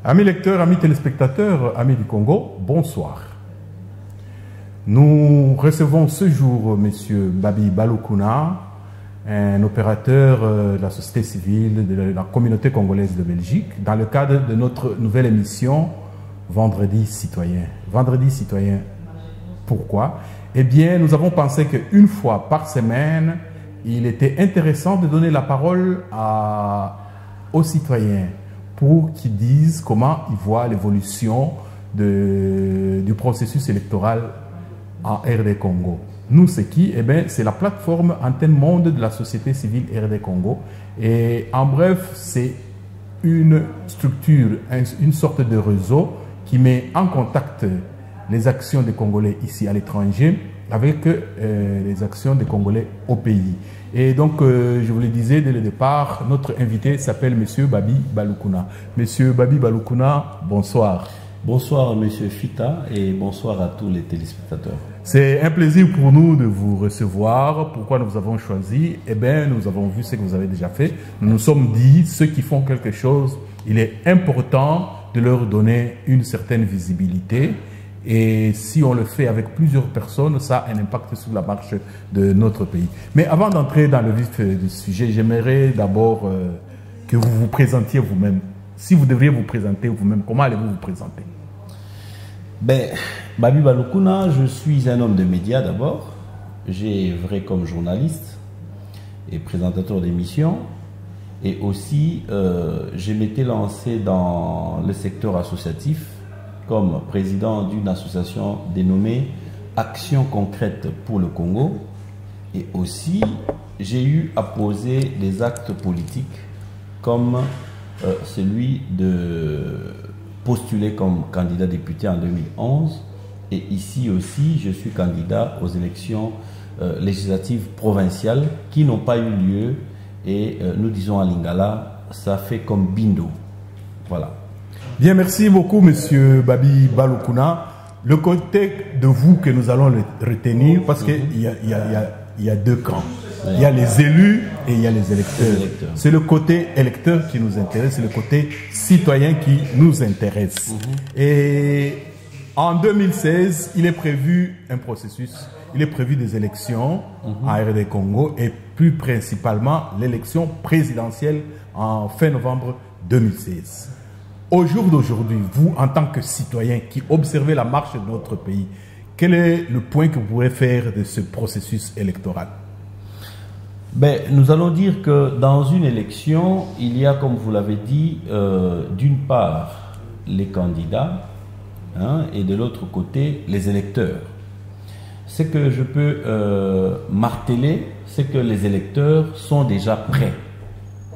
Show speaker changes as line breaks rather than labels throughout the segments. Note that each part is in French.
Amis lecteurs, amis téléspectateurs, amis du Congo, bonsoir. Nous recevons ce jour M. Babi Balukuna, un opérateur de la société civile de la communauté congolaise de Belgique, dans le cadre de notre nouvelle émission Vendredi citoyen. Vendredi citoyen, pourquoi? Eh bien, nous avons pensé qu'une fois par semaine, il était intéressant de donner la parole aux citoyens pour qu'ils disent comment ils voient l'évolution du processus électoral en RD Congo. Nous, c'est qui? Eh bien, c'est la plateforme Antenne Monde de la société civile RD Congo. Et en bref, c'est une structure, une sorte de réseau qui met en contact les actions des Congolais ici à l'étranger avec les actions des Congolais au pays. Et donc, je vous le disais dès le départ, notre invité s'appelle M. Babi Balukuna. M. Babi Balukuna, bonsoir.
Bonsoir M. Fita et bonsoir à tous les téléspectateurs.
C'est un plaisir pour nous de vous recevoir. Pourquoi nous vous avons choisi? Eh bien, nous avons vu ce que vous avez déjà fait. Nous nous sommes dit, ceux qui font quelque chose, il est important de leur donner une certaine visibilité. Et si on le fait avec plusieurs personnes, ça a un impact sur la marche de notre pays. Mais avant d'entrer dans le vif du sujet, j'aimerais d'abord que vous vous présentiez vous-même. Si vous devriez vous présenter vous-même, comment allez-vous vous présenter?
Ben, Babi Balukuna, je suis un homme de médias d'abord. J'ai œuvré comme journaliste et présentateur d'émissions. Et aussi, je m'étais lancé dans le secteur associatif comme président d'une association dénommée Action concrète pour le Congo. Et aussi, j'ai eu à poser des actes politiques comme celui de postuler comme candidat député en 2011. Et ici aussi, je suis candidat aux élections législatives provinciales qui n'ont pas eu lieu. Et nous disons à Lingala, ça fait comme bindo. Voilà.
Bien, merci beaucoup, Monsieur Babi Balukuna. Le côté de vous que nous allons retenir, parce qu'il y a deux camps. Il y a les élus et il y a les électeurs. C'est le côté électeur qui nous intéresse, c'est le côté citoyen qui nous intéresse. Et en 2016, il est prévu un processus, il est prévu des élections en RD Congo et plus principalement l'élection présidentielle en fin novembre 2016. Au jour d'aujourd'hui, vous, en tant que citoyen qui observez la marche de notre pays, quel est le point que vous pourrez faire de ce processus électoral?
Ben, nous allons dire que dans une élection, il y a, comme vous l'avez dit, d'une part, les candidats et de l'autre côté, les électeurs. Ce que je peux marteler, c'est que les électeurs sont déjà prêts.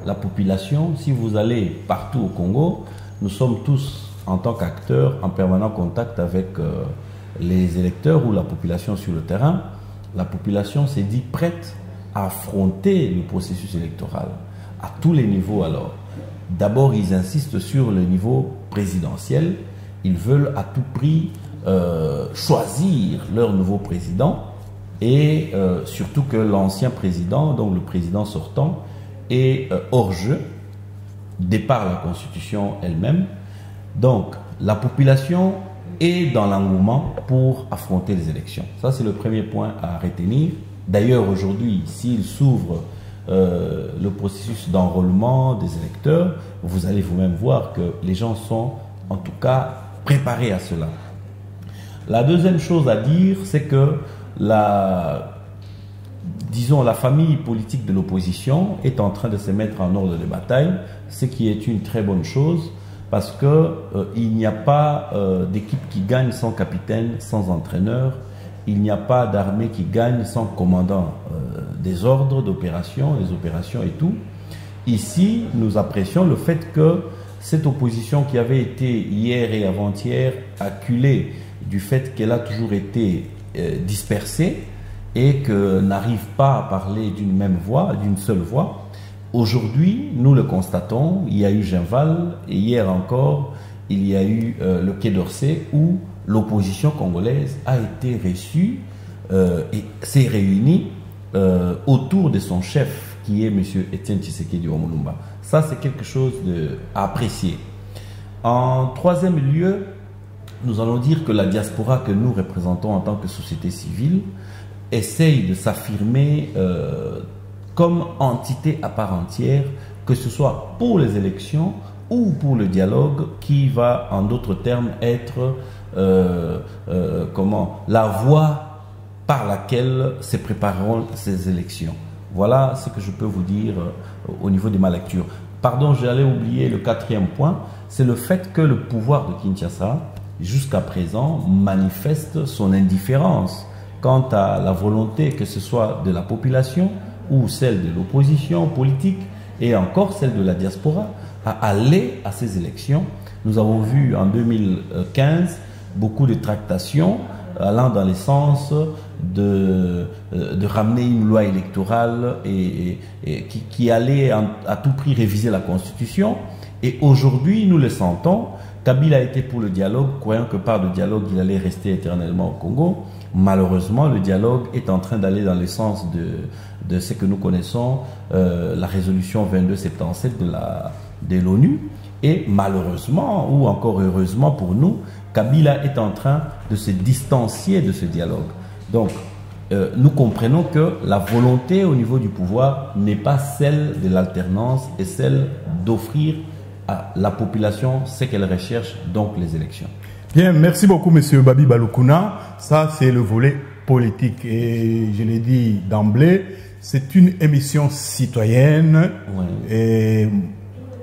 La population, si vous allez partout au Congo, nous sommes tous, en tant qu'acteurs, en permanent contact avec les électeurs ou la population sur le terrain. La population s'est dit prête à affronter le processus électoral à tous les niveaux alors. D'abord, ils insistent sur le niveau présidentiel. Ils veulent à tout prix choisir leur nouveau président et surtout que l'ancien président, donc le président sortant, est hors jeu, départ la Constitution elle-même. Donc, la population est dans l'engouement pour affronter les élections. Ça, c'est le premier point à retenir. D'ailleurs, aujourd'hui, s'il s'ouvre le processus d'enrôlement des électeurs, vous allez vous-même voir que les gens sont, en tout cas, préparés à cela. La deuxième chose à dire, c'est que disons, la famille politique de l'opposition est en train de se mettre en ordre de bataille, ce qui est une très bonne chose parce qu'il n'y a pas d'équipe qui gagne sans capitaine, sans entraîneur. Il n'y a pas d'armée qui gagne sans commandant des ordres d'opération, des opérations et tout. Ici, nous apprécions le fait que cette opposition qui avait été hier et avant-hier acculée du fait qu'elle a toujours été dispersée, et que n'arrive pas à parler d'une même voix, d'une seule voix. Aujourd'hui, nous le constatons, il y a eu Genval et hier encore, il y a eu le Quai d'Orsay où l'opposition congolaise a été reçue et s'est réunie autour de son chef qui est M. Etienne Tshisekedi Omulumba. Ça, c'est quelque chose à apprécier. En troisième lieu, nous allons dire que la diaspora que nous représentons en tant que société civile essaye de s'affirmer comme entité à part entière, que ce soit pour les élections ou pour le dialogue qui va, en d'autres termes, être la voie par laquelle se prépareront ces élections. Voilà ce que je peux vous dire au niveau de ma lecture. Pardon, j'allais oublier le quatrième point, c'est le fait que le pouvoir de Kinshasa, jusqu'à présent, manifeste son indifférence quant à la volonté, que ce soit de la population ou celle de l'opposition politique et encore celle de la diaspora, à aller à ces élections. Nous avons vu en 2015 beaucoup de tractations allant dans le sens de ramener une loi électorale et qui allait à tout prix réviser la Constitution. Et aujourd'hui, nous le sentons, Kabila a été pour le dialogue, croyant que par le dialogue, il allait rester éternellement au Congo. Malheureusement, le dialogue est en train d'aller dans le sens de ce que nous connaissons, la résolution 2277 de l'ONU. Et malheureusement, ou encore heureusement pour nous, Kabila est en train de se distancier de ce dialogue. Donc, nous comprenons que la volonté au niveau du pouvoir n'est pas celle de l'alternance et celle d'offrir à la population ce qu'elle recherche, donc les élections.
Bien, merci beaucoup, Monsieur Babi Balokuna. Ça, c'est le volet politique. Et je l'ai dit d'emblée, c'est une émission citoyenne et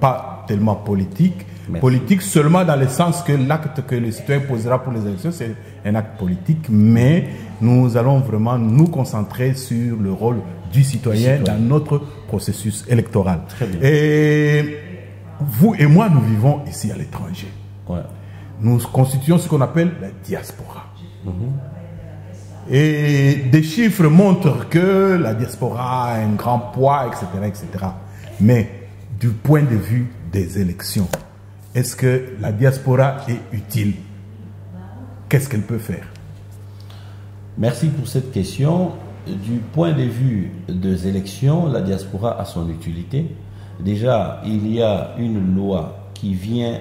pas tellement politique. Merci. Politique seulement dans le sens que l'acte que le citoyen posera pour les élections, c'est un acte politique, mais nous allons vraiment nous concentrer sur le rôle du citoyen dans notre processus électoral.
Très bien.
Et vous et moi, nous vivons ici à l'étranger.
Ouais.
Nous constituons ce qu'on appelle la diaspora. Et des chiffres montrent que la diaspora a un grand poids, etc., etc. Mais du point de vue des élections, est-ce que la diaspora est utile? Qu'est-ce qu'elle peut faire?
Merci pour cette question. Du point de vue des élections, la diaspora a son utilité. Déjà, il y a une loi qui vient,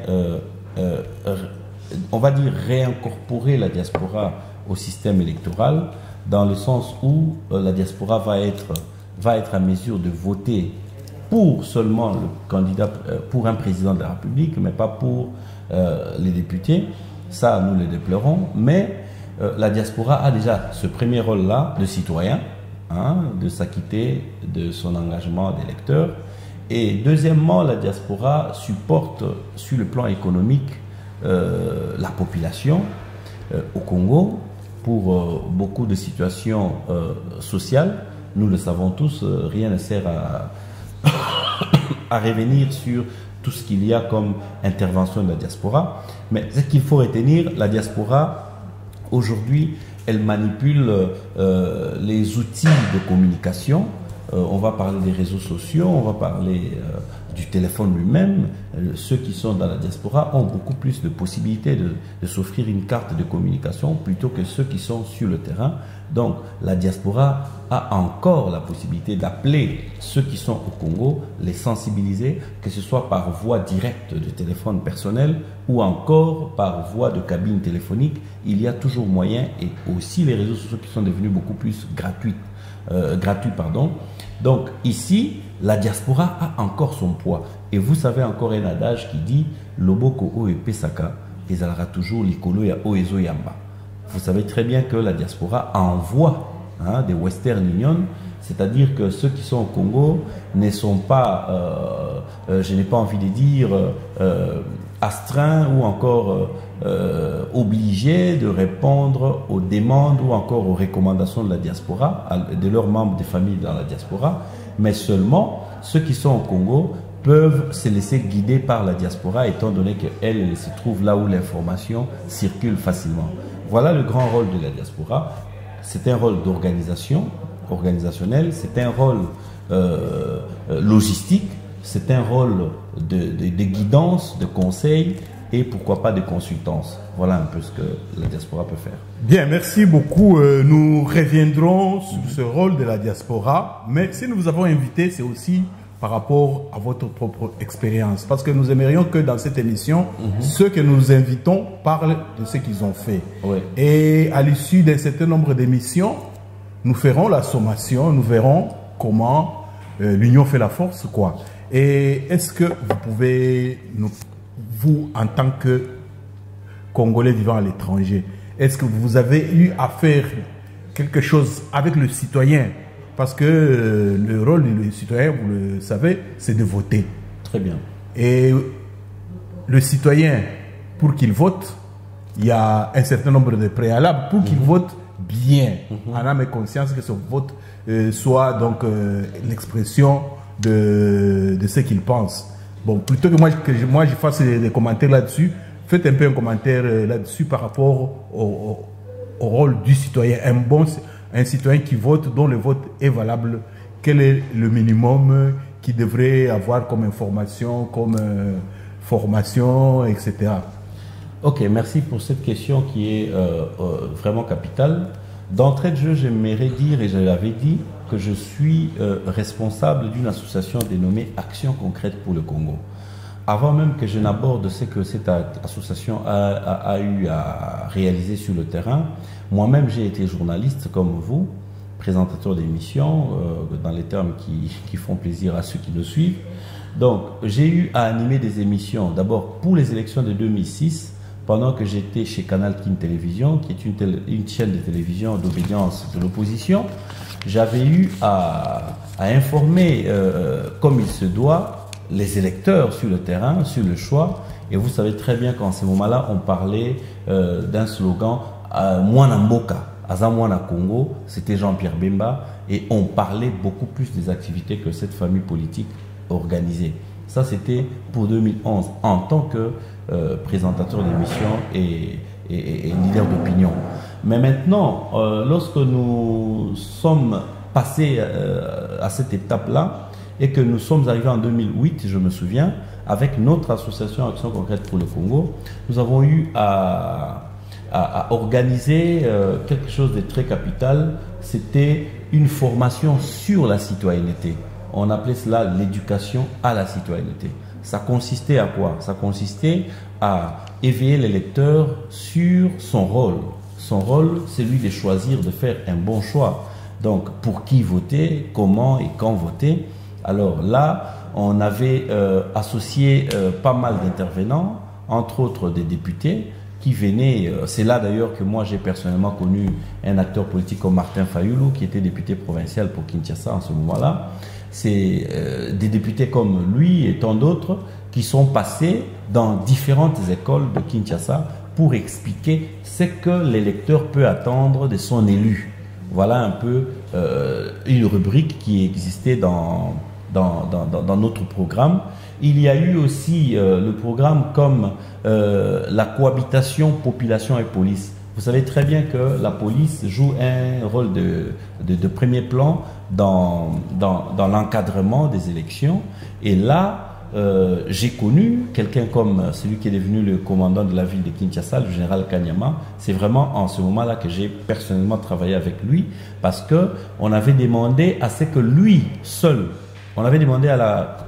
on va dire, réincorporer la diaspora au système électoral, dans le sens où la diaspora va être à mesure de voter pour seulement le candidat, pour un président de la République, mais pas pour les députés. Ça, nous le déplorons. Mais la diaspora a déjà ce premier rôle-là de citoyen, hein, de s'acquitter de son engagement d'électeur. Et deuxièmement, la diaspora supporte sur le plan économique la population au Congo pour beaucoup de situations sociales. Nous le savons tous, rien ne sert à revenir sur tout ce qu'il y a comme intervention de la diaspora. Mais ce qu'il faut retenir, la diaspora, aujourd'hui, elle manipule les outils de communication. On va parler des réseaux sociaux, on va parler du téléphone lui-même. Ceux qui sont dans la diaspora ont beaucoup plus de possibilités de s'offrir une carte de communication plutôt que ceux qui sont sur le terrain. Donc la diaspora a encore la possibilité d'appeler ceux qui sont au Congo, les sensibiliser, que ce soit par voie directe de téléphone personnel ou encore par voie de cabine téléphonique. Il y a toujours moyen, et aussi les réseaux sociaux qui sont devenus beaucoup plus gratuits. Donc ici, la diaspora a encore son poids. Et vous savez encore un adage qui dit « Loboko o e pesaka, ezalera toujours likolo ya oezo yamba ». Vous savez très bien que la diaspora envoie des Western Union, c'est-à-dire que ceux qui sont au Congo ne sont pas, je n'ai pas envie de dire, astreints ou encore obligés de répondre aux demandes ou encore aux recommandations de la diaspora, de leurs membres de famille dans la diaspora, mais seulement ceux qui sont au Congo peuvent se laisser guider par la diaspora étant donné qu'elle se trouve là où l'information circule facilement. Voilà le grand rôle de la diaspora. C'est un rôle organisationnel, c'est un rôle logistique, c'est un rôle de guidance, de conseil et pourquoi pas de consultance. Voilà un peu ce que la diaspora peut faire.
Bien, merci beaucoup. Nous reviendrons sur ce rôle de la diaspora, mais si nous vous avons invité, c'est aussi par rapport à votre propre expérience. Parce que nous aimerions que dans cette émission, ceux que nous invitons parlent de ce qu'ils ont fait.
Oui.
Et à l'issue d'un certain nombre d'émissions, nous ferons la sommation, nous verrons comment l'union fait la force, quoi. Et est-ce que vous pouvez, vous, en tant que Congolais vivant à l'étranger, est-ce que vous avez eu à faire quelque chose avec le citoyen? Parce que le rôle du citoyen, vous le savez, c'est de voter.
Très bien.
Et le citoyen, pour qu'il vote, il y a un certain nombre de préalables pour qu'il vote bien, en âme et conscience que ce vote soit donc l'expression de ce qu'il pense. Bon, plutôt que moi je fasse des commentaires là-dessus, faites un peu un commentaire là-dessus par rapport au rôle du citoyen. Un citoyen qui vote, dont le vote est valable, quel est le minimum qu'il devrait avoir comme information, comme formation, etc.
Ok, merci pour cette question qui est vraiment capitale. D'entrée de jeu, j'aimerais dire, et je l'avais dit, que je suis responsable d'une association dénommée Action Concrète pour le Congo. Avant même que je n'aborde ce que cette association a eu à réaliser sur le terrain, moi-même j'ai été journaliste comme vous, présentateur d'émissions, dans les termes qui font plaisir à ceux qui nous suivent. Donc j'ai eu à animer des émissions, d'abord pour les élections de 2006, pendant que j'étais chez Canal Kin Télévision, qui est une chaîne de télévision d'obédience de l'opposition. J'avais eu à informer, comme il se doit, les électeurs sur le terrain, sur le choix. Et vous savez très bien qu'en ce moment-là, on parlait d'un slogan « Mwana Mboka ». Aza Mwana Congo, c'était Jean-Pierre Bemba. Et on parlait beaucoup plus des activités que cette famille politique organisait. Ça, c'était pour 2011, en tant que présentateur d'émission et leader d'opinion. Mais maintenant, lorsque nous sommes passés à cette étape-là et que nous sommes arrivés en 2008, je me souviens, avec notre association Action Concrète pour le Congo, nous avons eu à organiser quelque chose de très capital. C'était une formation sur la citoyenneté. On appelait cela l'éducation à la citoyenneté. Ça consistait à quoi? Ça consistait à éveiller les lecteurs sur son rôle. Son rôle, c'est lui de choisir, de faire un bon choix. Donc, pour qui voter, comment et quand voter. Alors là, on avait associé pas mal d'intervenants, entre autres des députés, qui venaient. C'est là d'ailleurs que moi j'ai personnellement connu un acteur politique comme Martin Fayulu, qui était député provincial pour Kinshasa en ce moment-là. C'est des députés comme lui et tant d'autres qui sont passés dans différentes écoles de Kinshasa pour expliquer ce que l'électeur peut attendre de son élu. Voilà un peu une rubrique qui existait dans notre programme. Il y a eu aussi le programme comme la cohabitation population et police. Vous savez très bien que la police joue un rôle de premier plan dans l'encadrement des élections. Et là, j'ai connu quelqu'un comme celui qui est devenu le commandant de la ville de Kinshasa, le général Kanyama. C'est vraiment en ce moment-là que j'ai personnellement travaillé avec lui, parce qu'on avait demandé à ce que lui seul, on avait demandé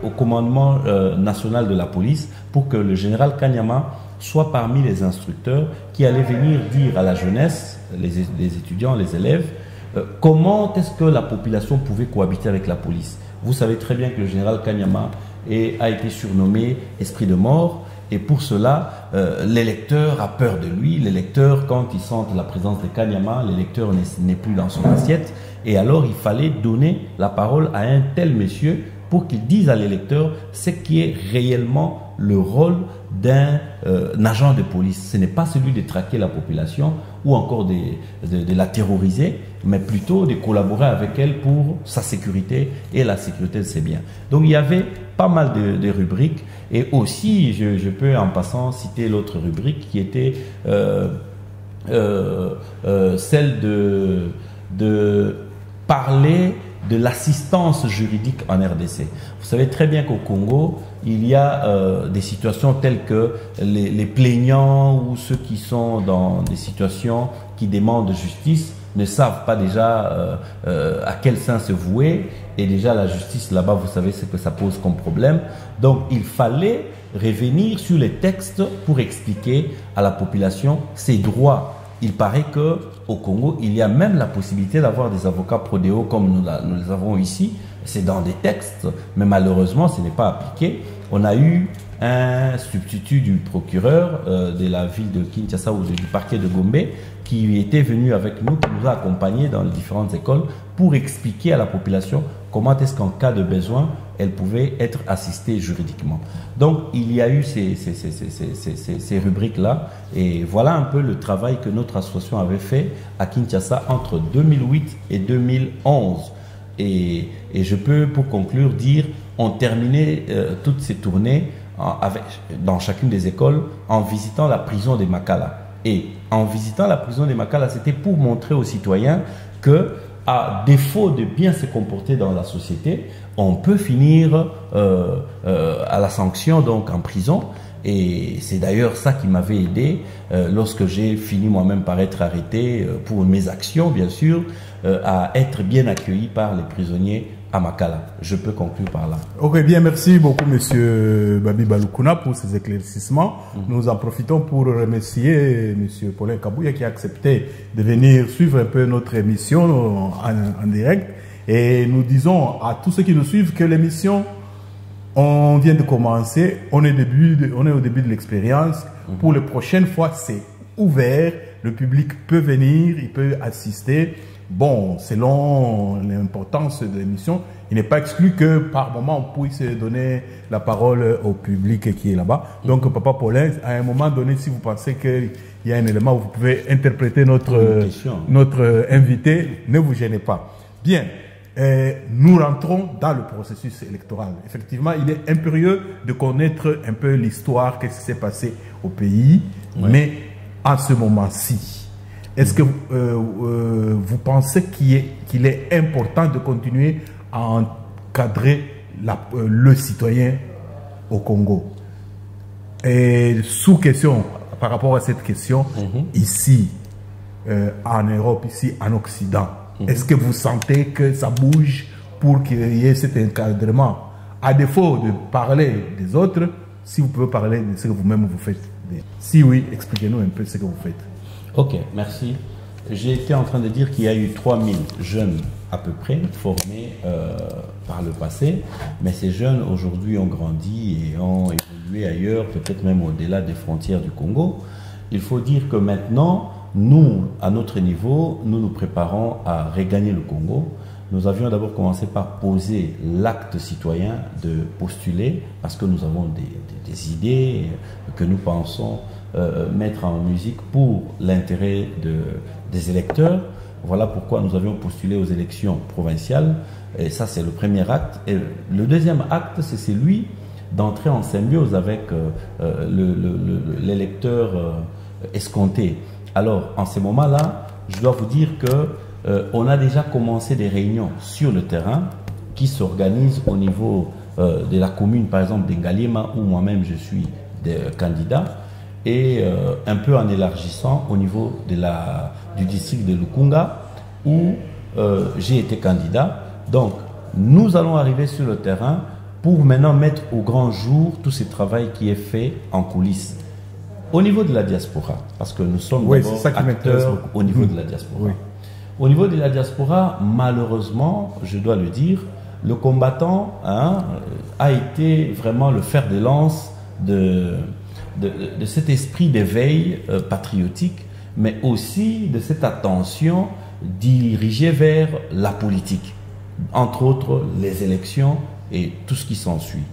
au commandement national de la police pour que le général Kanyama soit parmi les instructeurs qui allaient venir dire à la jeunesse, les étudiants, les élèves, comment est-ce que la population pouvait cohabiter avec la police. Vous savez très bien que le général Kanyama a été surnommé esprit de mort, et pour cela, l'électeur a peur de lui. L'électeur, quand il sent la présence de Kanyama, l'électeur n'est plus dans son assiette, et alors il fallait donner la parole à un tel monsieur pour qu'il dise à l'électeur ce qui est réellement le rôle d'un agent de police. Ce n'est pas celui de traquer la population ou encore de la terroriser, mais plutôt de collaborer avec elle pour sa sécurité et la sécurité de ses biens. Donc il y avait pas mal de rubriques, et aussi je peux en passant citer l'autre rubrique qui était celle de parler de l'assistance juridique en RDC. Vous savez très bien qu'au Congo, il y a des situations telles que les plaignants ou ceux qui sont dans des situations qui demandent justice ne savent pas déjà à quel sein se vouer. Et déjà, la justice, là-bas, vous savez ce que ça pose comme problème. Donc, il fallait revenir sur les textes pour expliquer à la population ses droits. Il paraît qu'au Congo, il y a même la possibilité d'avoir des avocats prodéo comme nous les avons ici. C'est dans des textes, mais malheureusement, ce n'est pas appliqué. On a eu un substitut du procureur de la ville de Kinshasa ou du parquet de Gombe qui était venu avec nous, qui nous a accompagnés dans les différentes écoles pour expliquer à la population comment est-ce qu'en cas de besoin, elle pouvait être assistée juridiquement. Donc, il y a eu ces rubriques-là et voilà un peu le travail que notre association avait fait à Kinshasa entre 2008 et 2011. Et je peux, pour conclure, dire on terminait toutes ces tournées dans chacune des écoles en visitant la prison de Makala. Et en visitant la prison de Makala, c'était pour montrer aux citoyens que, à défaut de bien se comporter dans la société, on peut finir à la sanction, donc en prison. Et c'est d'ailleurs ça qui m'avait aidé lorsque j'ai fini moi-même par être arrêté pour mes actions, bien sûr, à être bien accueilli par les prisonniers à Makala. Je peux conclure par là.
Ok, bien, merci beaucoup, monsieur Babi Balukuna, pour ces éclaircissements. Nous en profitons pour remercier monsieur Paulin Kabouya qui a accepté de venir suivre un peu notre émission en direct. Et nous disons à tous ceux qui nous suivent que l'émission, on vient de commencer, on est au début de l'expérience. Pour les prochaines fois, c'est ouvert, le public peut venir, il peut assister. Bon, selon l'importance de l'émission, il n'est pas exclu que par moment on puisse donner la parole au public qui est là-bas. Donc, Papa Paulin, à un moment donné, si vous pensez qu'il y a un élément où vous pouvez interpréter notre invité, ne vous gênez pas. Bien, nous rentrons dans le processus électoral. Effectivement, il est impérieux de connaître un peu l'histoire, qu'est-ce qui s'est passé au pays, mais en ce moment-ci, est-ce que vous pensez qu'il est important de continuer à encadrer le citoyen au Congo? Et sous question, par rapport à cette question, ici, en Europe, ici, en Occident, est-ce que vous sentez que ça bouge pour qu'il y ait cet encadrement? À défaut de parler des autres, si vous pouvez parler de ce que vous-même vous faites. Si oui, expliquez-nous un peu ce que vous faites.
Ok, merci. J'ai été en train de dire qu'il y a eu 3000 jeunes à peu près formés par le passé, mais ces jeunes aujourd'hui ont grandi et ont évolué ailleurs, peut-être même au-delà des frontières du Congo. Il faut dire que maintenant, nous, à notre niveau, nous nous préparons à regagner le Congo. Nous avions d'abord commencé par poser l'acte citoyen de postuler, parce que nous avons des idées que nous pensons mettre en musique pour l'intérêt des électeurs. Voilà pourquoi nous avions postulé aux élections provinciales. Et ça, c'est le premier acte. Et le deuxième acte, c'est celui d'entrer en symbiose avec l'électeur escompté. Alors, en ce moment-là, je dois vous dire que on a déjà commencé des réunions sur le terrain qui s'organisent au niveau de la commune, par exemple d'Engaliema, où moi-même je suis candidat, et un peu en élargissant au niveau du district de Lukunga, où j'ai été candidat. Donc, nous allons arriver sur le terrain pour maintenant mettre au grand jour tout ce travail qui est fait en coulisses. Au niveau de la diaspora, parce que nous sommes d'abord acteurs au niveau de la diaspora. Oui. Au niveau de la diaspora, malheureusement, je dois le dire, le combattant a été vraiment le fer de lance de cet esprit d'éveil patriotique, mais aussi de cette attention dirigée vers la politique, entre autres les élections et tout ce qui s'ensuit.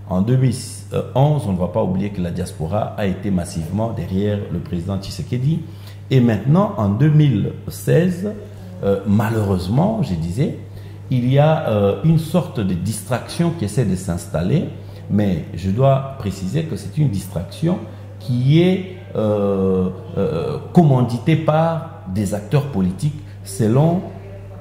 En 2011, on ne va pas oublier que la diaspora a été massivement derrière le président Tshisekedi. Et maintenant, en 2016, malheureusement, je disais, il y a une sorte de distraction qui essaie de s'installer. Mais je dois préciser que c'est une distraction qui est commanditée par des acteurs politiques selon,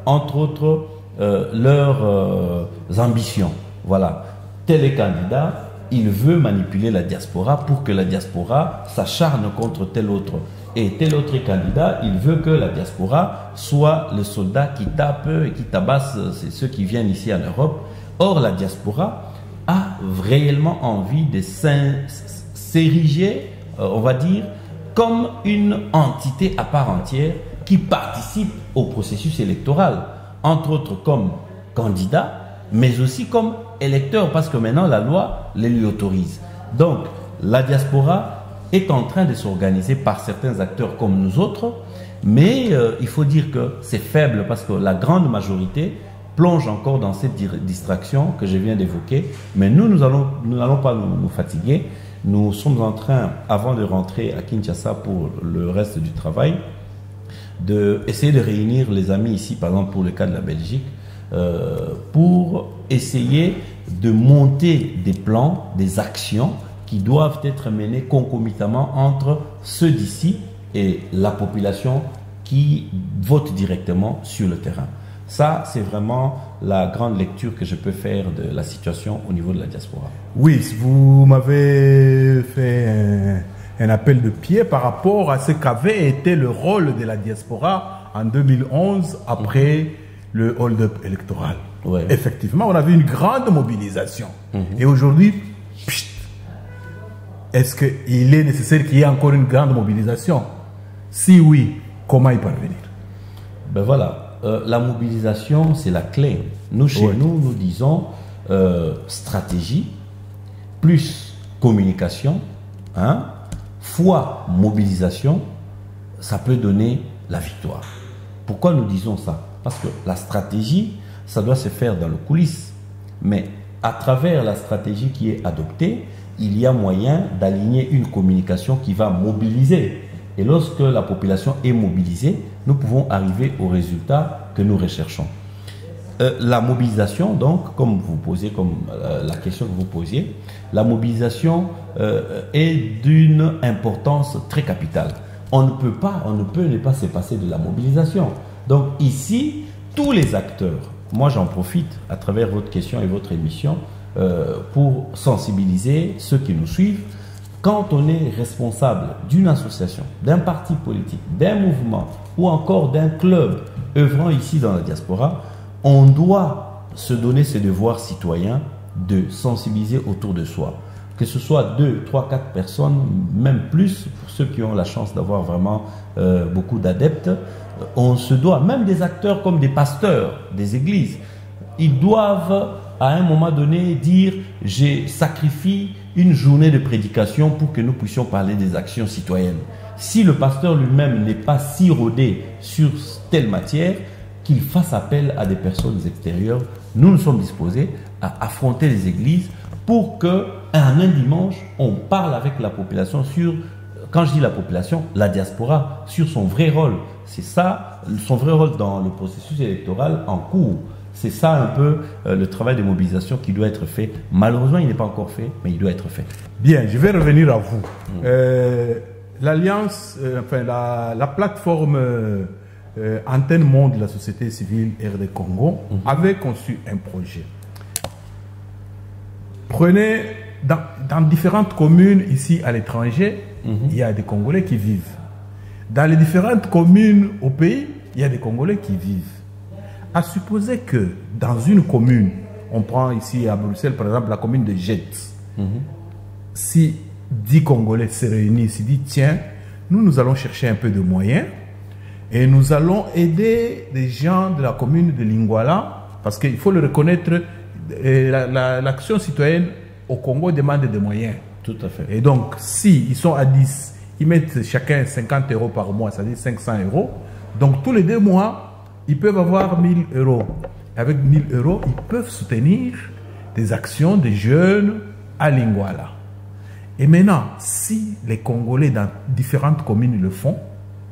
entre autres, leurs ambitions. Voilà. Tel est candidat, il veut manipuler la diaspora pour que la diaspora s'acharne contre tel autre. Et tel autre candidat, il veut que la diaspora soit le soldat qui tape et qui tabasse ceux qui viennent ici en Europe. Or, la diaspora a réellement envie de s'ériger, on va dire, comme une entité à part entière qui participe au processus électoral, entre autres comme candidat, mais aussi comme électeur, parce que maintenant la loi les lui autorise. Donc, la diaspora est en train de s'organiser par certains acteurs comme nous autres, mais il faut dire que c'est faible parce que la grande majorité plonge encore dans cette distraction que je viens d'évoquer. Mais nous n'allons pas nous fatiguer. Nous sommes en train, avant de rentrer à Kinshasa pour le reste du travail, d'essayer de réunir les amis ici, par exemple pour le cas de la Belgique, pour essayer de monter des plans, des actions qui doivent être menées concomitamment entre ceux d'ici et la population qui vote directement sur le terrain. Ça, c'est vraiment la grande lecture que je peux faire de la situation au niveau de la diaspora.
Oui, vous m'avez fait un appel de pied par rapport à ce qu'avait été le rôle de la diaspora en 2011 après le hold-up électoral.
Ouais.
Effectivement, on avait une grande mobilisation. Et aujourd'hui, est-ce qu'il est nécessaire qu'il y ait encore une grande mobilisation? Si oui, comment y parvenir?
Ben voilà, la mobilisation, c'est la clé. Nous, chez nous disons stratégie, plus communication, fois mobilisation, ça peut donner la victoire. Pourquoi nous disons ça? Parce que la stratégie, ça doit se faire dans le coulisses. Mais à travers la stratégie qui est adoptée, il y a moyen d'aligner une communication qui va mobiliser. Et lorsque la population est mobilisée, nous pouvons arriver au résultat que nous recherchons. La mobilisation, donc, comme vous posez, comme la question que vous posiez, la mobilisation est d'une importance très capitale. On ne peut ne pas se passer de la mobilisation. Donc ici, tous les acteurs, moi j'en profite à travers votre question et votre émission, pour sensibiliser ceux qui nous suivent. Quand on est responsable d'une association, d'un parti politique, d'un mouvement ou encore d'un club œuvrant ici dans la diaspora, on doit se donner ce devoir citoyen de sensibiliser autour de soi. Que ce soit 2, 3, 4 personnes, même plus, pour ceux qui ont la chance d'avoir vraiment beaucoup d'adeptes, on se doit, même des acteurs comme des pasteurs, des églises, ils doivent à un moment donné dire « je sacrifie une journée de prédication pour que nous puissions parler des actions citoyennes ». Si le pasteur lui-même n'est pas si rodé sur telle matière, qu'il fasse appel à des personnes extérieures, nous sommes disposés à affronter les églises pour qu'un dimanche, on parle avec la population sur, quand je dis la population, la diaspora, sur son vrai rôle. C'est ça, son vrai rôle dans le processus électoral en cours. C'est ça un peu le travail de mobilisation qui doit être fait. Malheureusement, il n'est pas encore fait, mais il doit être fait.
Bien, je vais revenir à vous. L'Alliance, enfin la plateforme Antenne Monde de la société civile RD Congo avait conçu un projet. Prenez, dans différentes communes ici à l'étranger, il y a des Congolais qui vivent. Dans les différentes communes au pays, il y a des Congolais qui vivent. À supposer que dans une commune, on prend ici à Bruxelles par exemple la commune de Jets, si 10 Congolais se réunissent, ils disent tiens, nous allons chercher un peu de moyens et nous allons aider les gens de la commune de Lingwala, parce qu'il faut le reconnaître, l'action citoyenne au Congo demande des moyens.
Tout à fait.
Et donc, si ils sont à 10, ils mettent chacun 50 € par mois, c'est-à-dire 500 €. Donc, tous les 2 mois, ils peuvent avoir 1000 €. Avec 1000 €, ils peuvent soutenir des actions des jeunes à Lingwala. Et maintenant, si les Congolais dans différentes communes le font,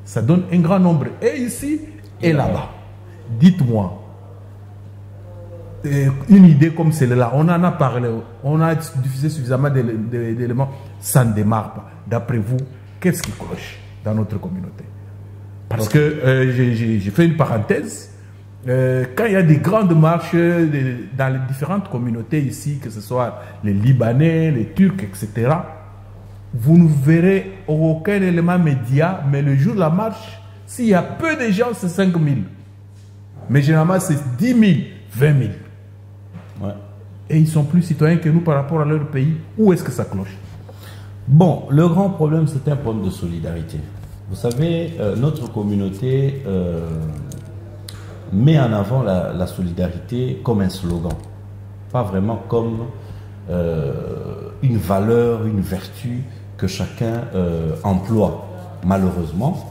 ça donne un grand nombre, et ici et là-bas. Dites-moi, une idée comme celle-là, on en a parlé, on a diffusé suffisamment d'éléments, ça ne démarre pas. D'après vous, qu'est-ce qui cloche dans notre communauté? Parce que j'ai fait une parenthèse, quand il y a des grandes marches dans les différentes communautés ici, que ce soit les Libanais, les Turcs, etc., vous ne verrez aucun élément média, mais le jour de la marche, s'il y a peu de gens, c'est 5 000. Mais généralement, c'est 10 000, 20 000.
Ouais.
Et ils sont plus citoyens que nous par rapport à leur pays. Où est-ce que ça cloche?
Bon, le grand problème, c'est un problème de solidarité. Vous savez, notre communauté met en avant la solidarité comme un slogan, pas vraiment comme une valeur, une vertu que chacun emploie, malheureusement.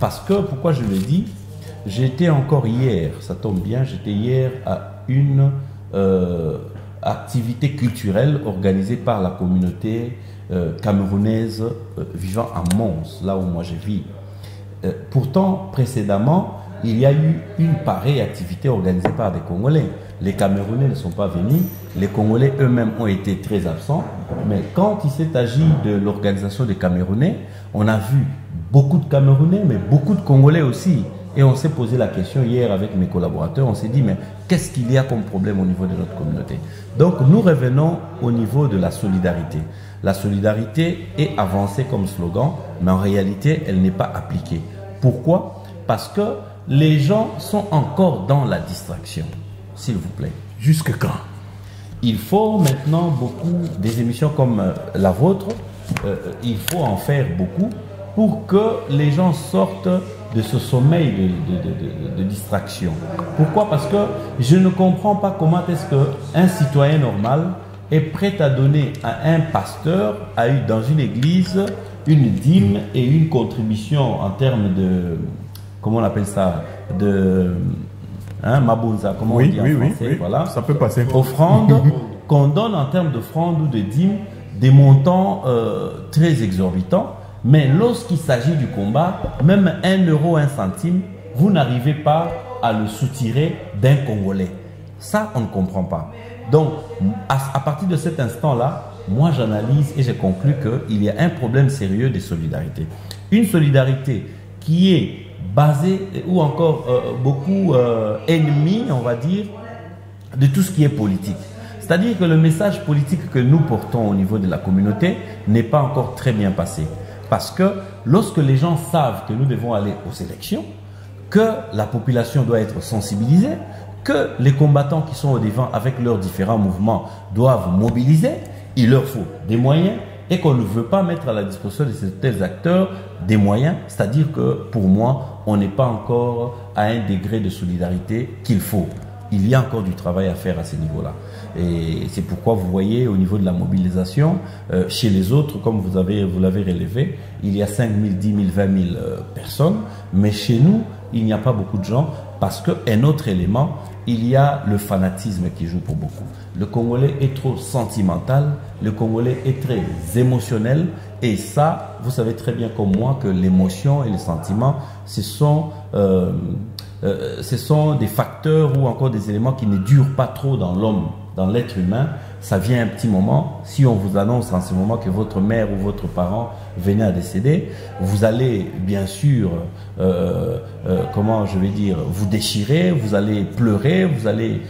Parce que, pourquoi je le dis, j'étais encore hier, ça tombe bien, j'étais hier à une activité culturelle organisée par la communauté camerounaise vivant à Mons, là où moi je vis. Pourtant, précédemment, il y a eu une pareille activité organisée par des Congolais. Les Camerounais ne sont pas venus, les Congolais eux-mêmes ont été très absents, mais quand il s'est agi de l'organisation des Camerounais, on a vu beaucoup de Camerounais, mais beaucoup de Congolais aussi. Et on s'est posé la question hier avec mes collaborateurs, on s'est dit, mais qu'est-ce qu'il y a comme problème au niveau de notre communauté? Donc nous revenons au niveau de la solidarité. La solidarité est avancée comme slogan, mais en réalité, elle n'est pas appliquée. Pourquoi? Parce que les gens sont encore dans la distraction, s'il vous plaît.
Jusque quand?
Il faut maintenant beaucoup, des émissions comme la vôtre, il faut en faire beaucoup pour que les gens sortent de ce sommeil de distraction. Pourquoi? Parce que je ne comprends pas comment est-ce qu'un citoyen normal est prêt à donner à un pasteur, dans une église, une dîme et une contribution en termes de, comment on appelle ça, de mabunza, comment on dit en français,
oui,
voilà.
Ça peut passer.
Offrande, qu'on donne en termes d'offrande ou de dîme des montants très exorbitants. Mais lorsqu'il s'agit du combat, même 1 euro, 1 centime, vous n'arrivez pas à le soutirer d'un Congolais. Ça, on ne comprend pas. Donc, à partir de cet instant-là, moi j'analyse et je conclus qu'il y a un problème sérieux de solidarité. Une solidarité qui est basée, ou encore beaucoup ennemie, on va dire, de tout ce qui est politique. C'est-à-dire que le message politique que nous portons au niveau de la communauté n'est pas encore très bien passé. Parce que lorsque les gens savent que nous devons aller aux élections, que la population doit être sensibilisée, que les combattants qui sont au devant avec leurs différents mouvements doivent mobiliser, il leur faut des moyens et qu'on ne veut pas mettre à la disposition de ces tels acteurs des moyens, c'est-à-dire que pour moi, on n'est pas encore à un degré de solidarité qu'il faut. Il y a encore du travail à faire à ce niveau-là. Et c'est pourquoi vous voyez au niveau de la mobilisation, chez les autres, comme vous l'avez relevé, il y a 5 000, 10 000, 20 000 personnes. Mais chez nous, il n'y a pas beaucoup de gens parce qu'un autre élément, il y a le fanatisme qui joue pour beaucoup. Le Congolais est trop sentimental, le Congolais est très émotionnel. Et ça, vous savez très bien comme moi que l'émotion et le sentiment, ce sont des facteurs ou encore des éléments qui ne durent pas trop dans l'homme, dans l'être humain. Ça vient un petit moment. Si on vous annonce en ce moment que votre mère ou votre parent venait à décéder, vous allez bien sûr, comment je vais dire, vous déchirer, vous allez pleurer, vous allez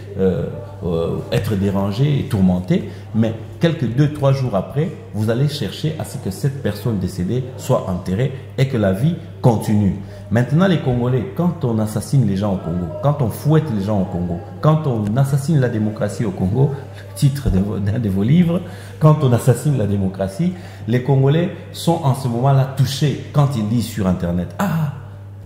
être dérangé et tourmenté. Mais quelques 2-3 jours après, vous allez chercher à ce que cette personne décédée soit enterrée et que la vie continue. Maintenant, les Congolais, quand on assassine les gens au Congo, quand on fouette les gens au Congo, quand on assassine la démocratie au Congo, le titre d'un de vos livres, quand on assassine la démocratie, les Congolais sont en ce moment-là touchés quand ils lisent sur Internet. Ah,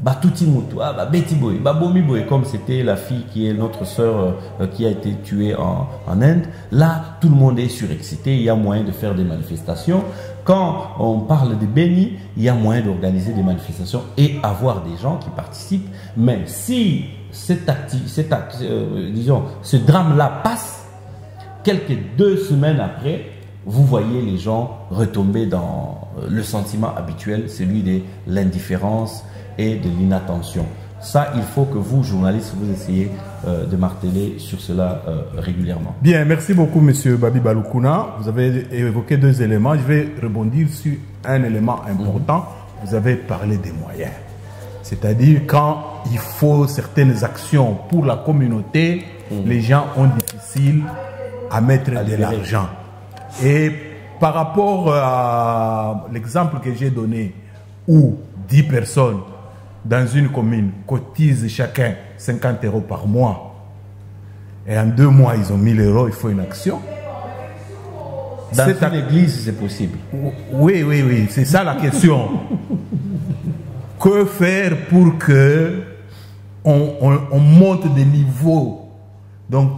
Batuti Moutou, ah, Betty Boy, Bomi Boy, comme c'était la fille qui est notre sœur qui a été tuée en Inde. Là, tout le monde est surexcité, il y a moyen de faire des manifestations. Quand on parle de Béni, il y a moyen d'organiser des manifestations et avoir des gens qui participent. Mais si ce drame-là passe, quelques 2 semaines après, vous voyez les gens retomber dans le sentiment habituel, celui de l'indifférence et de l'inattention. Ça, il faut que vous, journalistes, vous essayez de marteler sur cela régulièrement.
Bien, merci beaucoup, Monsieur Babi Balukuna. Vous avez évoqué 2 éléments. Je vais rebondir sur un élément important. Vous avez parlé des moyens. C'est-à-dire quand il faut certaines actions pour la communauté, les gens ont difficile à mettre de l'argent. Et par rapport à l'exemple que j'ai donné, où 10 personnes dans une commune cotisent chacun 50 € par mois, et en 2 mois ils ont 1000 €, il faut une action.
Dans une église, c'est possible.
Oui, c'est ça la question. Que faire pour que on monte de niveau, donc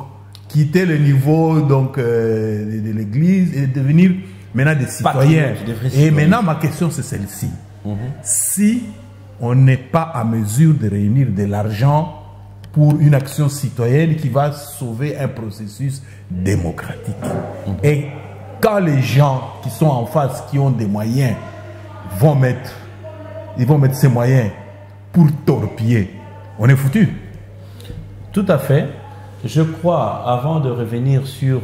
quitter le niveau donc de l'église et devenir maintenant des citoyens. Et maintenant ma question c'est celle-ci. Si on n'est pas à mesure de réunir de l'argent pour une action citoyenne qui va sauver un processus démocratique, et quand les gens qui sont en face, qui ont des moyens, vont mettre ces moyens pour torpiller, on est foutu.
Tout à fait. Je crois, avant de revenir sur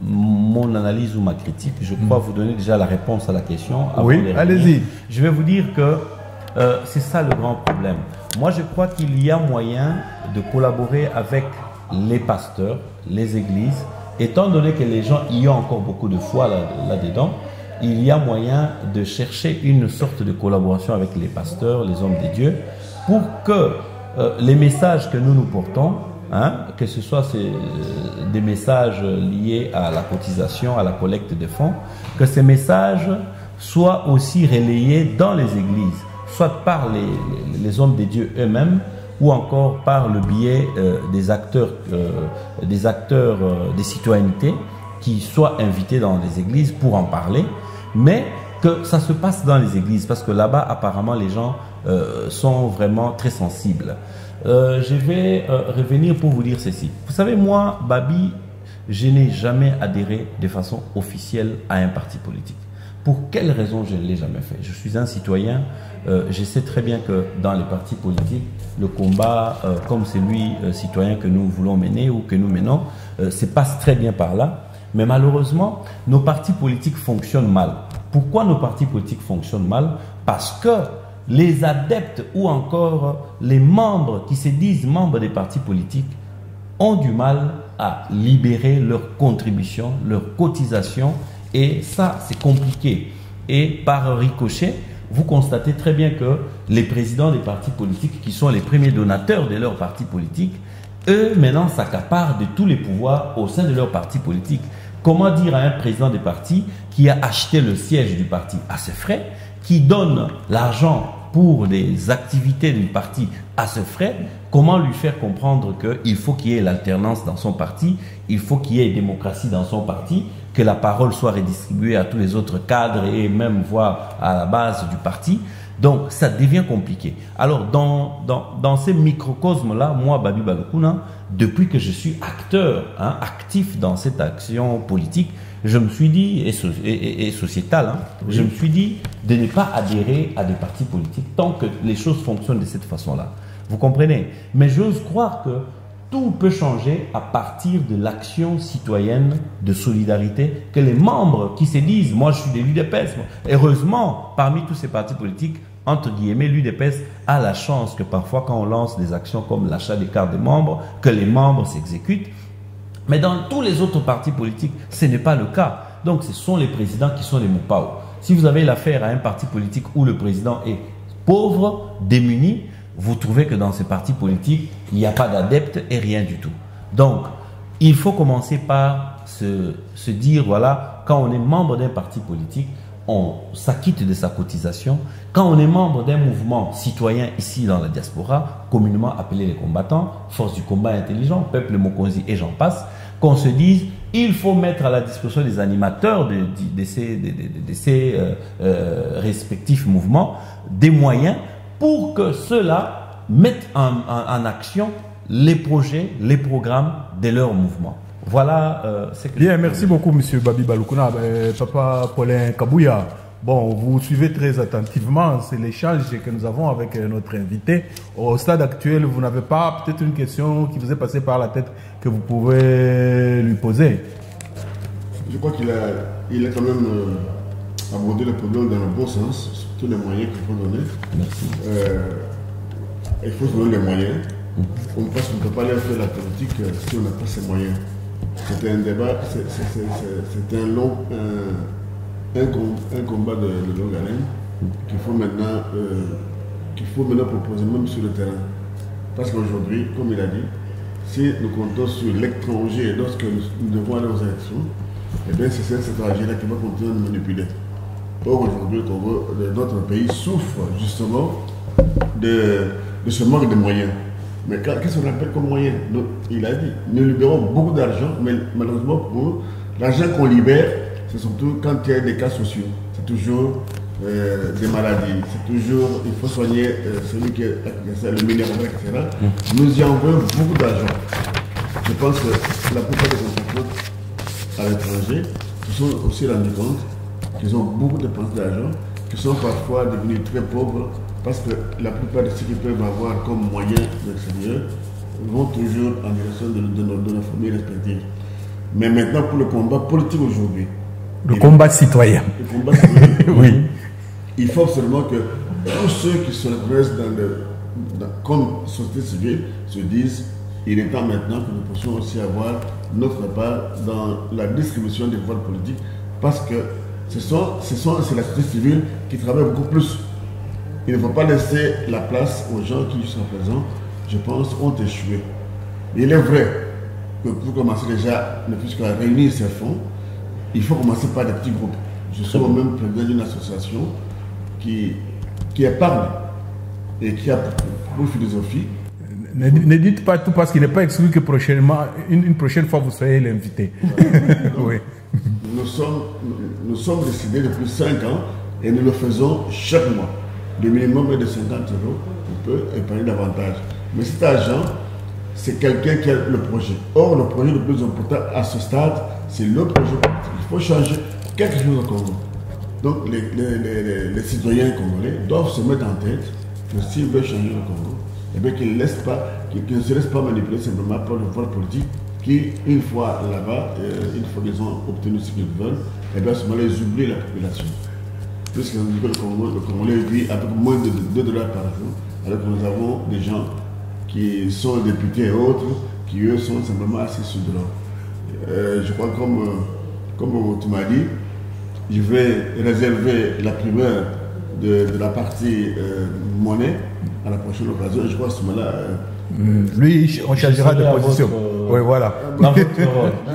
mon analyse ou ma critique, je crois vous donner déjà la réponse à la question.
Oui, allez-y.
Je vais vous dire que c'est ça le grand problème. Moi, je crois qu'il y a moyen de collaborer avec les pasteurs, les églises, étant donné que les gens y ont encore beaucoup de foi là-dedans. Il y a moyen de chercher une sorte de collaboration avec les pasteurs, les hommes de Dieu, pour que les messages que nous portons, que ce soit des messages liés à la cotisation, à la collecte de fonds, que ces messages soient aussi relayés dans les églises, soit par les hommes de Dieu eux-mêmes, ou encore par le biais des acteurs des citoyennetés qui soient invités dans les églises pour en parler, mais que ça se passe dans les églises, parce que là-bas, apparemment, les gens sont vraiment très sensibles. Je vais revenir pour vous dire ceci. Vous savez, moi, Babi, je n'ai jamais adhéré de façon officielle à un parti politique. Pour quelle raison je ne l'ai jamais fait? Je suis un citoyen, je sais très bien que dans les partis politiques, le combat comme celui citoyen que nous voulons mener ou que nous menons, se passe très bien par là. Mais malheureusement, nos partis politiques fonctionnent mal. Pourquoi nos partis politiques fonctionnent mal? Parce que les adeptes ou encore les membres qui se disent membres des partis politiques ont du mal à libérer leurs contributions, leurs cotisations, et ça c'est compliqué. Et par ricochet, vous constatez très bien que les présidents des partis politiques, qui sont les premiers donateurs de leurs partis politiques, eux maintenant s'accaparent de tous les pouvoirs au sein de leur parti politique. Comment dire à un président des partis qui a acheté le siège du parti à ses frais, qui donne l'argent pour des activités du parti à ses frais, comment lui faire comprendre qu'il faut qu'il y ait l'alternance dans son parti, il faut qu'il y ait démocratie dans son parti, que la parole soit redistribuée à tous les autres cadres et même voire à la base du parti. Donc ça devient compliqué. Alors dans ces microcosmes-là, moi, Babi Balokuna, depuis que je suis acteur, actif dans cette action politique, je me suis dit, et sociétale, je me suis dit de ne pas adhérer à des partis politiques tant que les choses fonctionnent de cette façon-là. Vous comprenez? Mais j'ose croire que tout peut changer à partir de l'action citoyenne de solidarité que les membres qui se disent, moi je suis de l'UDPS, heureusement, parmi tous ces partis politiques, entre guillemets, l'UDPS a la chance que parfois quand on lance des actions comme l'achat des cartes de membres, que les membres s'exécutent. Mais dans tous les autres partis politiques, ce n'est pas le cas. Donc ce sont les présidents qui sont les moupao. Si vous avez l'affaire à un parti politique où le président est pauvre, démuni, vous trouvez que dans ces partis politiques, il n'y a pas d'adeptes et rien du tout. Donc, il faut commencer par se dire, voilà, quand on est membre d'un parti politique, on s'acquitte de sa cotisation. Quand on est membre d'un mouvement citoyen ici dans la diaspora, communément appelé les combattants, force du combat intelligent, peuple Mokonzi et j'en passe, qu'on se dise, il faut mettre à la disposition des animateurs de ces respectifs mouvements des moyens pour que ceux-là mettent en action les projets, les programmes de leur mouvement. Voilà ce que
bien, merci beaucoup, monsieur Babi Balokuna. Papa Paulin Kabouya, bon, vous suivez très attentivement, c'est l'échange que nous avons avec notre invité. Au stade actuel, vous n'avez pas peut-être une question qui vous est passée par la tête que vous pouvez lui poser?
Je crois qu'il a quand même abordé le problème dans le bon sens, sur tous les moyens qu'il faut donner.
Merci.
il faut se donner les moyens. Parce qu'on ne peut pas aller faire la politique si on n'a pas ces moyens. C'était un débat, c'était un combat de longue haleine qu'il faut maintenant proposer même sur le terrain. Parce qu'aujourd'hui, comme il a dit, si nous comptons sur l'étranger lorsque nous devons aller aux élections, eh bien c'est cette stratégie-là qui va continuer à nous manipuler. Or aujourd'hui, notre pays souffre justement de ce manque de moyens. Mais qu'est-ce qu'on appelle comme moyen? Il a dit, nous libérons beaucoup d'argent, mais malheureusement pour nous, l'argent qu'on libère, c'est surtout quand il y a des cas sociaux. C'est toujours des maladies, c'est toujours, il faut soigner celui qui a le minéraux, etc. Nous y envoyons beaucoup d'argent. Je pense que la plupart des compatriotes à l'étranger se sont aussi rendus compte qu'ils ont beaucoup dépensé d'argent, qu'ils sont parfois devenus très pauvres, parce que la plupart de ceux qui peuvent avoir comme moyen de l'extérieur vont toujours en direction de nos familles respectives. Mais maintenant, pour le combat politique aujourd'hui,
le combat citoyen. Oui.
Il faut absolument que tous ceux qui se reconnaissent comme société civile se disent il est temps maintenant que nous puissions aussi avoir notre part dans la distribution des voix politiques, parce que c'est la société civile qui travaille beaucoup plus. Il ne faut pas laisser la place aux gens qui, jusqu'à présent, je pense, ont échoué. Il est vrai que pour commencer déjà, ne plus qu'à réunir ces fonds, il faut commencer par des petits groupes. Je suis moi-même président d'une association qui épargne et qui a pour philosophie.
Ne dites pas tout parce qu'il n'est pas exclu que prochainement, une prochaine fois, vous soyez l'invité. Oui.
Nous sommes décidés depuis 5 ans et nous le faisons chaque mois. Le minimum est de 50 €, on peut épargner davantage. Mais cet argent, c'est quelqu'un qui a le projet. Or, le projet le plus important à ce stade, c'est le projet politique. Il faut changer quelque chose au Congo. Donc, les citoyens congolais doivent se mettre en tête que s'ils veulent changer le Congo, eh bien qu'ils ne se laissent pas manipuler simplement par le pouvoir politique qui, une fois là-bas, une fois qu'ils ont obtenu ce qu'ils veulent, eh bien à ce moment-là, ils oublient la population. Puisque le Congolais vit avec moins de $2 par jour, alors que nous avons des gens qui sont députés et autres, qui eux sont simplement assis sur de l'or. Je crois comme tu m'as dit, je vais réserver la primeur de la partie monnaie à la prochaine occasion. Je crois à ce moment-là.
Lui, on changera de position. Oui, voilà.
Je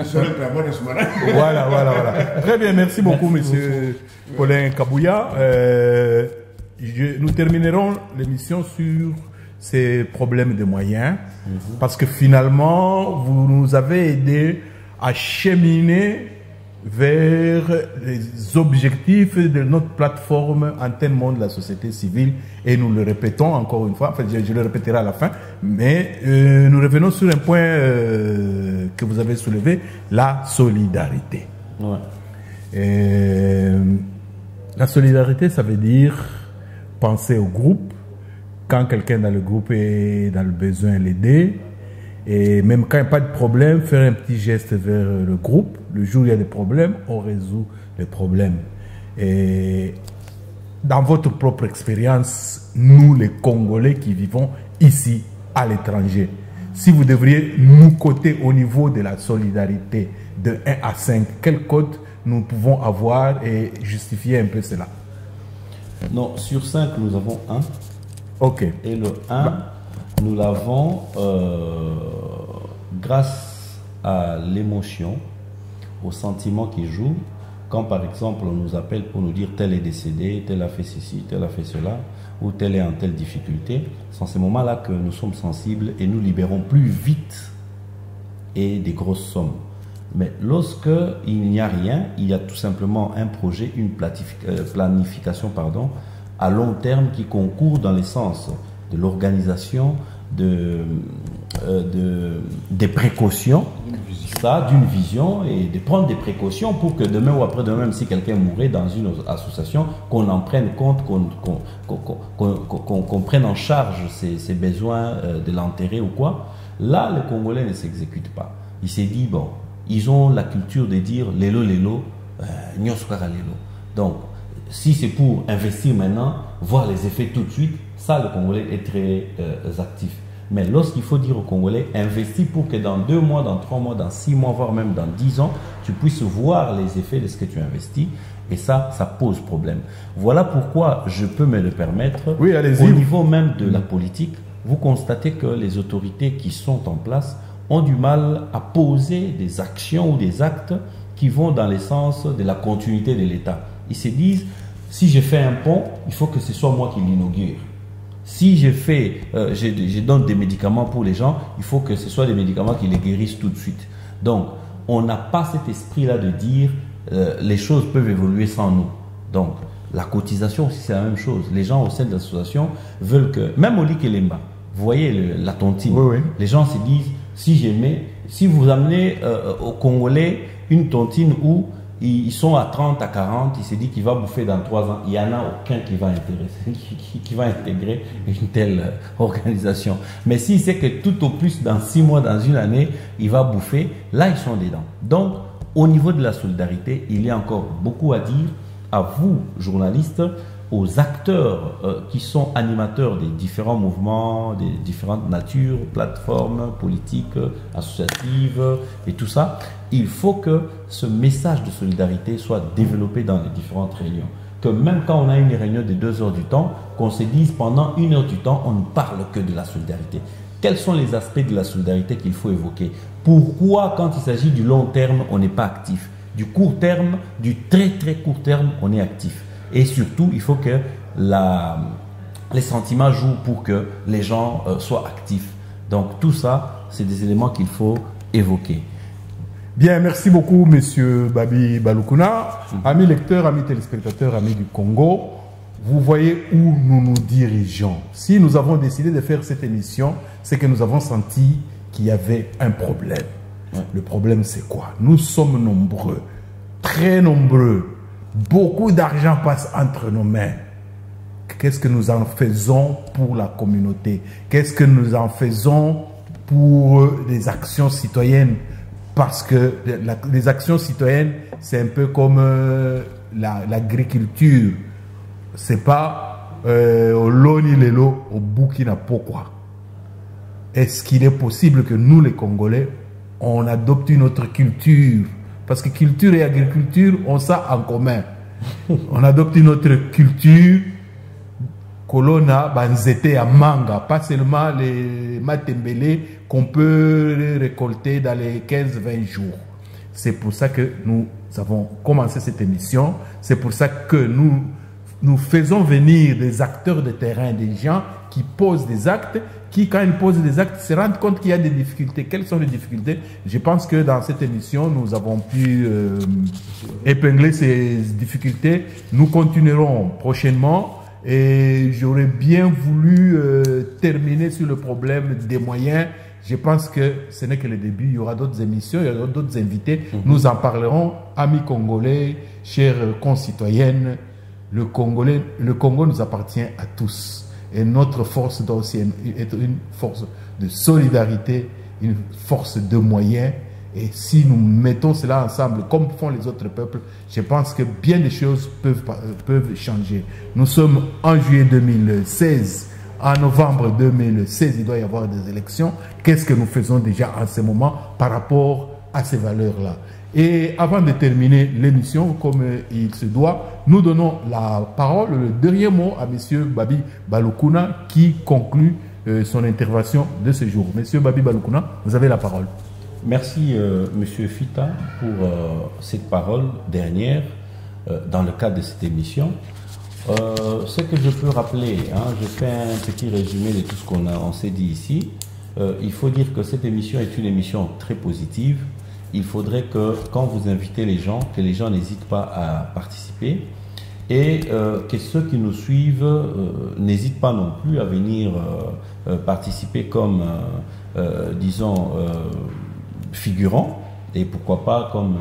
serai prévoir à ce moment-là.
Voilà. Très bien, merci beaucoup, monsieur Paulin Kabouya. Nous terminerons l'émission sur ces problèmes de moyens, parce que finalement, vous nous avez aidé à cheminer vers les objectifs de notre plateforme Antenne Monde de la société civile, et nous le répétons encore une fois, enfin je le répéterai à la fin, mais nous revenons sur un point que vous avez soulevé, la solidarité.
Ouais.
La solidarité, ça veut dire penser au groupe, quand quelqu'un dans le groupe est dans le besoin, l'aider. Et même quand il n'y a pas de problème, faire un petit geste vers le groupe. Le jour où il y a des problèmes, on résout les problèmes. Et dans votre propre expérience, nous les Congolais qui vivons ici, à l'étranger, si vous devriez nous coter au niveau de la solidarité de 1 à 5, quel code nous pouvons avoir et justifier un peu cela?
Non, sur 5, nous avons 1.
Ok.
Et le 1, nous l'avons grâce à l'émotion, au sentiment qui joue. Quand par exemple on nous appelle pour nous dire tel est décédé, tel a fait ceci, tel a fait cela, ou tel est en telle difficulté, c'est en ces moments-là que nous sommes sensibles et nous libérons plus vite et des grosses sommes. Mais lorsque il n'y a rien, il y a tout simplement un projet, une planification à long terme qui concourt dans les sens de l'organisation, des précautions, d'une vision, et de prendre des précautions pour que demain ou après-demain, même si quelqu'un mourrait dans une association, qu'on en prenne compte, qu'on prenne en charge ses besoins de l'enterrer ou quoi. Là, le Congolais ne s'exécute pas. Il s'est dit, bon, ils ont la culture de dire lélo, nyosukara lélo. Donc, si c'est pour investir maintenant, voir les effets tout de suite, Ça, le Congolais est très actif. Mais lorsqu'il faut dire aux Congolais, investis pour que dans 2 mois, dans 3 mois, dans 6 mois, voire même dans 10 ans, tu puisses voir les effets de ce que tu investis. Et ça pose problème. Voilà pourquoi je peux me le permettre.
Oui, allez-y.
Au niveau même de la politique, vous constatez que les autorités qui sont en place ont du mal à poser des actions ou des actes qui vont dans le sens de la continuité de l'État. Ils se disent, si je fais un pont, il faut que ce soit moi qui l'inaugure. Si je donne des médicaments pour les gens, il faut que ce soit des médicaments qui les guérissent tout de suite. Donc, on n'a pas cet esprit-là de dire les choses peuvent évoluer sans nous. Donc, la cotisation aussi, c'est la même chose. Les gens au sein de l'association veulent que, même au Likelemba, vous voyez la tontine,
oui, oui.
Les gens se disent, si vous amenez aux Congolais une tontine où ils sont à 30, à 40, il se dit qu'il va bouffer dans 3 ans. Il n'y en a aucun qui va intégrer une telle organisation. Mais s'il sait que tout au plus dans 6 mois, dans une année, il va bouffer, là ils sont dedans. Donc, au niveau de la solidarité, il y a encore beaucoup à dire à vous, journalistes, aux acteurs qui sont animateurs des différents mouvements, des différentes natures, plateformes politiques, associatives et tout ça. Il faut que ce message de solidarité soit développé dans les différentes réunions. Que même quand on a une réunion de 2 heures du temps, qu'on se dise pendant 1 heure du temps, on ne parle que de la solidarité. Quels sont les aspects de la solidarité qu'il faut évoquer? Pourquoi, quand il s'agit du long terme, on n'est pas actif? Du court terme, du très très court terme, on est actif. Et surtout, il faut que les sentiments jouent pour que les gens soient actifs. Donc tout ça, c'est des éléments qu'il faut évoquer.
Bien, merci beaucoup, Monsieur Babi Balukuna. Amis lecteurs, amis téléspectateurs, amis du Congo, vous voyez où nous nous dirigeons. Si nous avons décidé de faire cette émission, c'est que nous avons senti qu'il y avait un problème. Ouais. Le problème, c'est quoi? Nous sommes nombreux, très nombreux. Beaucoup d'argent passe entre nos mains. Qu'est-ce que nous en faisons pour la communauté? Qu'est-ce que nous en faisons pour les actions citoyennes? Parce que les actions citoyennes, c'est un peu comme l'agriculture. C'est pas au Loni Lelo, au Burkina Faso. Est-ce qu'il est possible que nous, les Congolais, on adopte une autre culture? Parce que culture et agriculture ont ça en commun. On adopte une autre culture. Colonna, banzete à manga, pas seulement les matembele qu'on peut récolter dans les 15-20 jours. C'est pour ça que nous avons commencé cette émission. C'est pour ça que nous faisons venir des acteurs de terrain, des gens qui posent des actes, qui, quand ils posent des actes, se rendent compte qu'il y a des difficultés. Quelles sont les difficultés? Je pense que dans cette émission, nous avons pu épingler ces difficultés. Nous continuerons prochainement. Et j'aurais bien voulu terminer sur le problème des moyens. Je pense que ce n'est que le début. Il y aura d'autres émissions, il y aura d'autres invités. Nous en parlerons. Amis congolais, chers concitoyennes, le Congo nous appartient à tous. Et notre force doit aussi être une force de solidarité, une force de moyens. Et si nous mettons cela ensemble, comme font les autres peuples, je pense que bien des choses peuvent changer. Nous sommes en juillet 2016. En novembre 2016, il doit y avoir des élections. Qu'est-ce que nous faisons déjà en ce moment par rapport à ces valeurs-là? Et avant de terminer l'émission, comme il se doit, nous donnons la parole, le dernier mot à M. Babi Balukuna qui conclut son intervention de ce jour. M. Babi Balukuna, vous avez la parole.
Merci, Monsieur Fita, pour cette parole dernière dans le cadre de cette émission. Ce que je peux rappeler, je fais un petit résumé de tout ce qu'on s'est dit ici. Il faut dire que cette émission est une émission très positive. Il faudrait que quand vous invitez les gens, que les gens n'hésitent pas à participer et que ceux qui nous suivent n'hésitent pas non plus à venir participer comme, disons, figurant, et pourquoi pas comme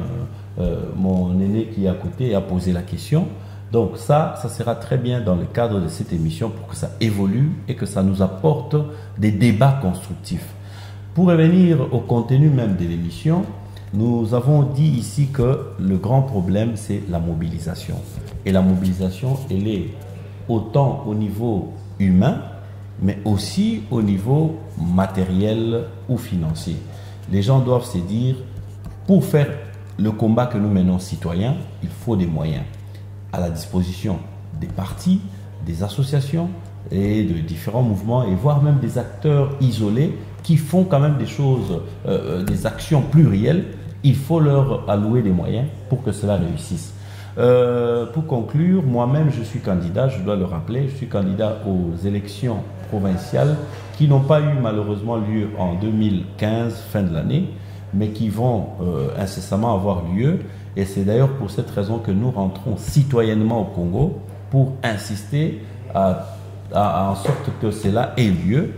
mon aîné qui est à côté a posé la question. Donc ça sera très bien dans le cadre de cette émission pour que ça évolue et que ça nous apporte des débats constructifs. Pour revenir au contenu même de l'émission, nous avons dit ici que le grand problème c'est la mobilisation. Et la mobilisation, elle est autant au niveau humain, mais aussi au niveau matériel ou financier. Les gens doivent se dire, pour faire le combat que nous menons citoyens, il faut des moyens à la disposition des partis, des associations et de différents mouvements, et voire même des acteurs isolés qui font quand même des choses, des actions plurielles. Il faut leur allouer des moyens pour que cela réussisse. Pour conclure, moi-même je suis candidat, je dois le rappeler, je suis candidat aux élections provinciales qui n'ont pas eu malheureusement lieu en 2015, fin de l'année, mais qui vont incessamment avoir lieu. Et c'est d'ailleurs pour cette raison que nous rentrons citoyennement au Congo pour insister en sorte que cela ait lieu,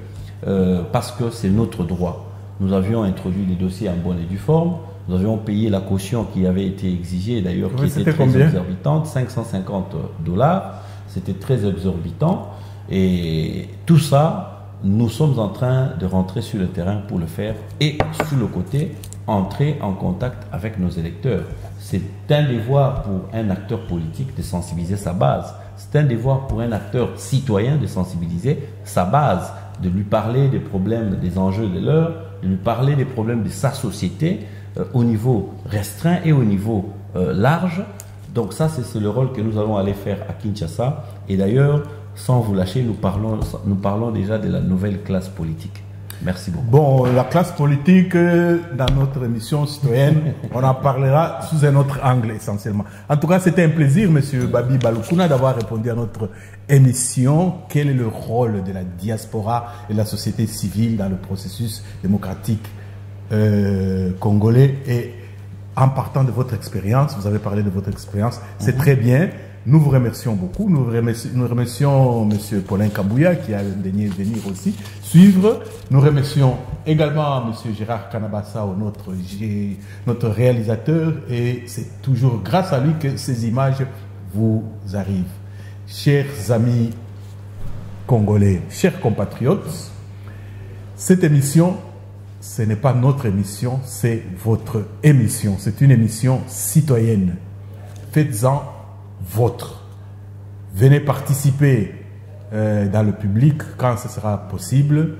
parce que c'est notre droit. Nous avions introduit les dossiers en bonne et due forme. Nous avions payé la caution qui avait été exigée, d'ailleurs, qui était très exorbitante, $550. C'était très exorbitant. Et tout ça, nous sommes en train de rentrer sur le terrain pour le faire. Et sur le côté, entrer en contact avec nos électeurs. C'est un devoir pour un acteur politique de sensibiliser sa base. C'est un devoir pour un acteur citoyen de sensibiliser sa base, de lui parler des problèmes, des enjeux de l'heure, de lui parler des problèmes de sa société, au niveau restreint et au niveau large. Donc ça, c'est le rôle que nous allons aller faire à Kinshasa. Et d'ailleurs, sans vous lâcher, nous parlons déjà de la nouvelle classe politique. Merci beaucoup.
Bon, la classe politique, dans notre émission citoyenne, on en parlera sous un autre angle essentiellement. En tout cas, c'était un plaisir, Monsieur Babi Balukuna, d'avoir répondu à notre émission. Quel est le rôle de la diaspora et de la société civile dans le processus démocratique congolais? Et en partant de votre expérience, vous avez parlé de votre expérience, c'est très bien. Nous vous remercions beaucoup. Nous remercions M. Paulin Kabouya qui a daigné venir aussi suivre. Nous remercions également M. Gérard Kanabassa, notre réalisateur. Et c'est toujours grâce à lui que ces images vous arrivent. Chers amis congolais, chers compatriotes, cette émission, ce n'est pas notre émission, c'est votre émission. C'est une émission citoyenne. Faites-en vôtre. Venez participer dans le public quand ce sera possible.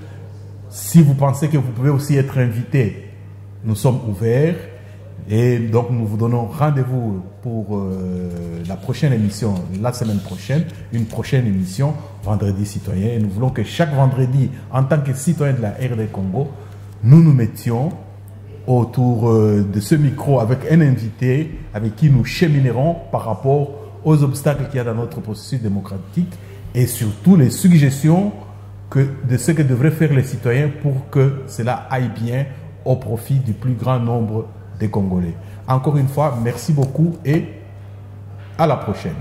Si vous pensez que vous pouvez aussi être invité, nous sommes ouverts. Et donc nous vous donnons rendez-vous pour la prochaine émission, la semaine prochaine, une prochaine émission, Vendredi Citoyen. Et nous voulons que chaque vendredi, en tant que citoyen de la RD Congo, nous nous mettions autour de ce micro avec un invité avec qui nous cheminerons par rapport aux obstacles qu'il y a dans notre processus démocratique et surtout les suggestions de ce que devraient faire les citoyens pour que cela aille bien au profit du plus grand nombre des Congolais. Encore une fois, merci beaucoup et à la prochaine.